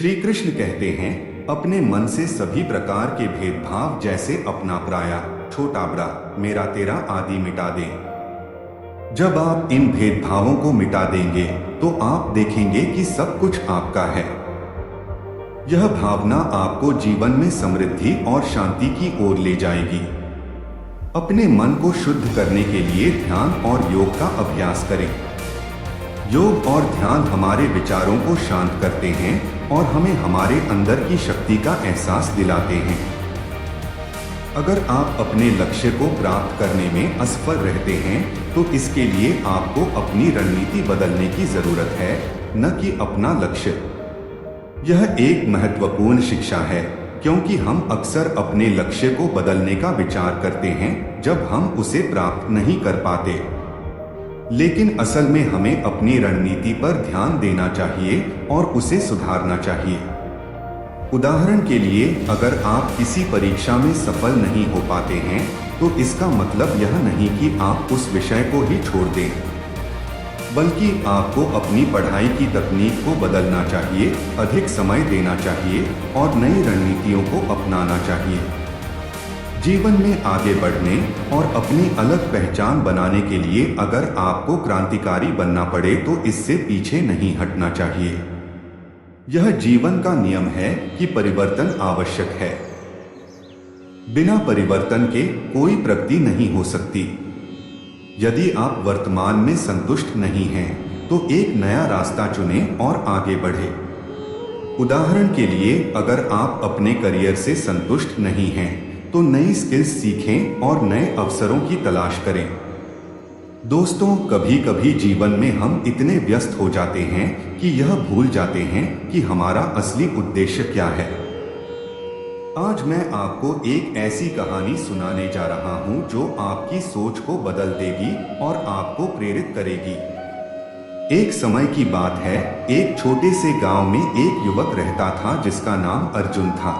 श्री कृष्ण कहते हैं, अपने मन से सभी प्रकार के भेदभाव जैसे अपना पराया, छोटा बड़ा, मेरा तेरा आदि मिटा दें। जब आप इन भेदभावों को मिटा देंगे तो आप देखेंगे कि सब कुछ आपका है। यह भावना आपको जीवन में समृद्धि और शांति की ओर ले जाएगी। अपने मन को शुद्ध करने के लिए ध्यान और योग का अभ्यास करें। योग और ध्यान हमारे विचारों को शांत करते हैं और हमें हमारे अंदर की शक्ति का एहसास दिलाते हैं। अगर आप अपने लक्ष्य को प्राप्त करने में असफल रहते हैं तो इसके लिए आपको अपनी रणनीति बदलने की जरूरत है, न कि अपना लक्ष्य। यह एक महत्वपूर्ण शिक्षा है, क्योंकि हम अक्सर अपने लक्ष्य को बदलने का विचार करते हैं जब हम उसे प्राप्त नहीं कर पाते। लेकिन असल में हमें अपनी रणनीति पर ध्यान देना चाहिए और उसे सुधारना चाहिए। उदाहरण के लिए, अगर आप किसी परीक्षा में सफल नहीं हो पाते हैं तो इसका मतलब यह नहीं कि आप उस विषय को ही छोड़ दें, बल्कि आपको अपनी पढ़ाई की तकनीक को बदलना चाहिए, अधिक समय देना चाहिए और नई रणनीतियों को अपनाना चाहिए। जीवन में आगे बढ़ने और अपनी अलग पहचान बनाने के लिए अगर आपको क्रांतिकारी बनना पड़े तो इससे पीछे नहीं हटना चाहिए। यह जीवन का नियम है कि परिवर्तन आवश्यक है। बिना परिवर्तन के कोई प्रगति नहीं हो सकती। यदि आप वर्तमान में संतुष्ट नहीं हैं, तो एक नया रास्ता चुनें और आगे बढ़ें। उदाहरण के लिए, अगर आप अपने करियर से संतुष्ट नहीं हैं, तो नई स्किल्स सीखें और नए अवसरों की तलाश करें। दोस्तों, कभी कभी जीवन में हम इतने व्यस्त हो जाते हैं कि यह भूल जाते हैं कि हमारा असली उद्देश्य क्या है। आज मैं आपको एक ऐसी कहानी सुनाने जा रहा हूं जो आपकी सोच को बदल देगी और आपको प्रेरित करेगी। एक समय की बात है, एक छोटे से गांव में एक युवक रहता था जिसका नाम अर्जुन था।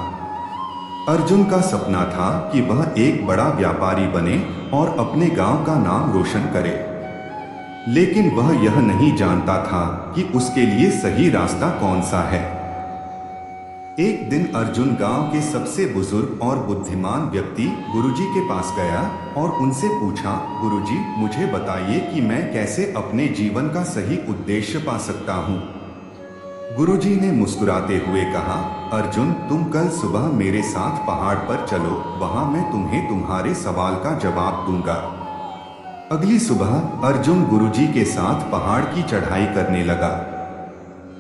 अर्जुन का सपना था कि वह एक बड़ा व्यापारी बने और अपने गांव का नाम रोशन करे। लेकिन वह यह नहीं जानता था कि उसके लिए सही रास्ता कौन सा है। एक दिन अर्जुन गांव के सबसे बुजुर्ग और बुद्धिमान व्यक्ति गुरुजी के पास गया और उनसे पूछा, गुरुजी, मुझे बताइए कि मैं कैसे अपने जीवन का सही उद्देश्य पा सकता हूँ। गुरुजी ने मुस्कुराते हुए कहा, अर्जुन, तुम कल सुबह मेरे साथ पहाड़ पर चलो, वहां मैं तुम्हें तुम्हारे सवाल का जवाब दूंगा। अगली सुबह अर्जुन गुरुजी के साथ पहाड़ की चढ़ाई करने लगा।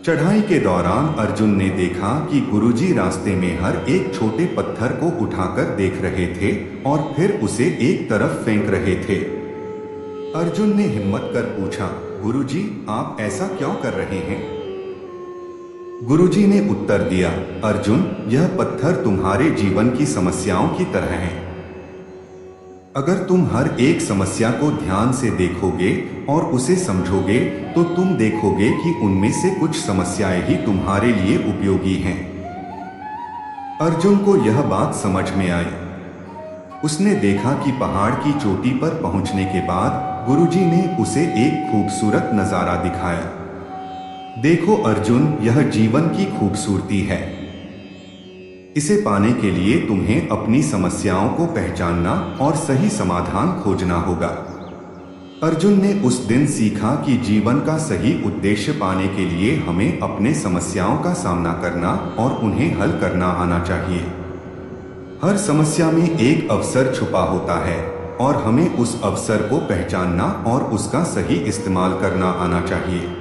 चढ़ाई के दौरान अर्जुन ने देखा कि गुरुजी रास्ते में हर एक छोटे पत्थर को उठाकर देख रहे थे और फिर उसे एक तरफ फेंक रहे थे। अर्जुन ने हिम्मत कर पूछा, गुरुजी, आप ऐसा क्यों कर रहे हैं? गुरुजी ने उत्तर दिया, अर्जुन, यह पत्थर तुम्हारे जीवन की समस्याओं की तरह हैं। अगर तुम हर एक समस्या को ध्यान से देखोगे और उसे समझोगे तो तुम देखोगे कि उनमें से कुछ समस्याएं ही तुम्हारे लिए उपयोगी हैं। अर्जुन को यह बात समझ में आई। उसने देखा कि पहाड़ की चोटी पर पहुंचने के बाद गुरुजी ने उसे एक खूबसूरत नजारा दिखाया। देखो अर्जुन, यह जीवन की खूबसूरती है। इसे पाने के लिए तुम्हें अपनी समस्याओं को पहचानना और सही समाधान खोजना होगा। अर्जुन ने उस दिन सीखा कि जीवन का सही उद्देश्य पाने के लिए हमें अपने समस्याओं का सामना करना और उन्हें हल करना आना चाहिए। हर समस्या में एक अवसर छुपा होता है और हमें उस अवसर को पहचानना और उसका सही इस्तेमाल करना आना चाहिए।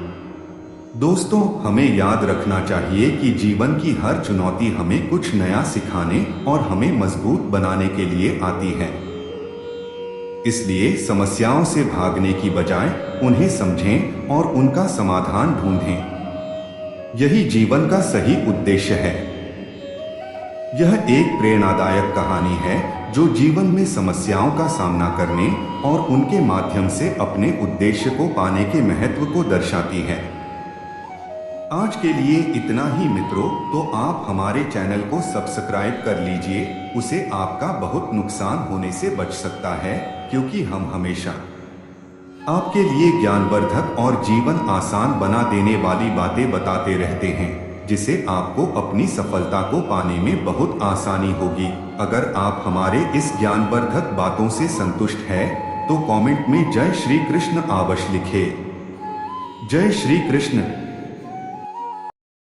दोस्तों, हमें याद रखना चाहिए कि जीवन की हर चुनौती हमें कुछ नया सिखाने और हमें मजबूत बनाने के लिए आती है। इसलिए समस्याओं से भागने की बजाय उन्हें समझें और उनका समाधान ढूंढें। यही जीवन का सही उद्देश्य है। यह एक प्रेरणादायक कहानी है जो जीवन में समस्याओं का सामना करने और उनके माध्यम से अपने उद्देश्य को पाने के महत्व को दर्शाती है। आज के लिए इतना ही मित्रों, तो आप हमारे चैनल को सब्सक्राइब कर लीजिए। उसे आपका बहुत नुकसान होने से बच सकता है, क्योंकि हम हमेशा आपके लिए ज्ञानवर्धक और जीवन आसान बना देने वाली बातें बताते रहते हैं। जिसे आपको अपनी सफलता को पाने में बहुत आसानी होगी। अगर आप हमारे इस ज्ञानवर्धक बातों से संतुष्ट हैं, तो कमेंट में जय श्री कृष्ण अवश्य लिखें। जय श्री कृष्ण।